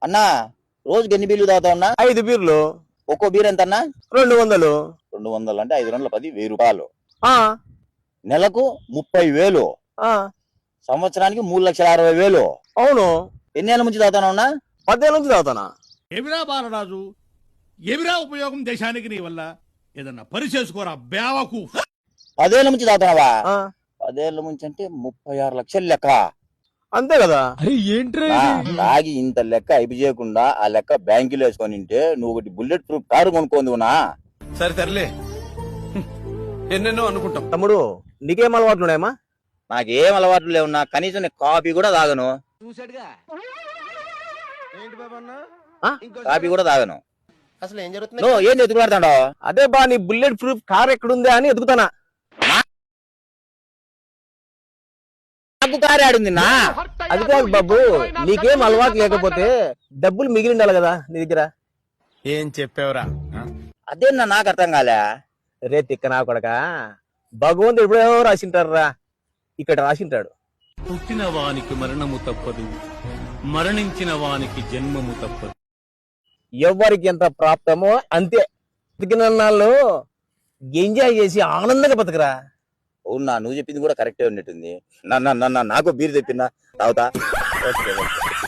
అన్నా రోజుకి ఎన్ని బీర్లు తాగుతావు అన్నా? 5 బీర్లు. ఒక్కో బీర్ ఎంత అన్నా? 200. 200 అంటే 5 2 10 1000 రూపాయలు. ఆ నెలకు 30,000. ఆ సంవత్సరానికి 3,60,000. అవును. ఎన్ని ఏళ్ళ నుంచి తాగుతావు అన్నా? 10 ఏళ్ళ నుంచి తాగుతానా. ఏమిరా బాలరాజు, ఏమిరా ఉపయోగం దేశానికి నీ వల్ల? ఏదన్నా పని చేసుకోరా బేవకు. 10 ఏళ్ళ నుంచి తాగుతున్నావా? ఆ 10 ఏళ్ళ నుంచి అంటే 36 లక్షలు లెక్క. అంతే కదా. తాగి ఇంత లెక్క అయిపి చేయకుండా ఆ లెక్క బ్యాంకులో వేసుకొని ఉంటే నువ్వు ఒకటి బుల్లెట్ ప్రూఫ్ కారు కొనుక్కోందునా? సరే తరలే, ఎన్నెన్నో అనుకుంటాం. తమ్ముడు నీకేం అలవాట్లు ఉన్నాయమ్మా? నాకేం అలవాట్లు లేవున్నా, కనీసం నేను కాఫీ కూడా తాగను. కాఫీ కూడా తాగను. అసలు ఏం జరుగుతుంది? నువ్వు ఏం ఎత్తుకులాడుతాడో? అదే బా నీ బుల్లెట్ ప్రూఫ్ కార్ ఎక్కడుందా అని ఎదుగుతానా. నాకు కారు ఆడింది నా. అది కాదు బాబు, నీకేం అలవాటు లేకపోతే డబ్బులు మిగిలి ఉండాలి కదా నీ దగ్గర. ఏం చెప్పావురా? అదేనా నాకు అర్థం కాలే. రే తిక్క నా కొడక, భగవంతుడు ఎప్పుడో రాసింటారా, ఇక్కడ రాసింటాడు. పుట్టిన వానికి మరణము తప్పదు, మరణించిన వానికి జన్మము తప్పదు. ఎవరికి ఎంత ప్రాప్తమో అంతే. బతికినన్నాళ్ళు ఎంజాయ్ చేసి ఆనందంగా బతకరా. అవునా, నువ్వు చెప్పింది కూడా కరెక్టే ఉన్నట్టుంది. నాకు బీర్ తెప్పిందా తాగుతా.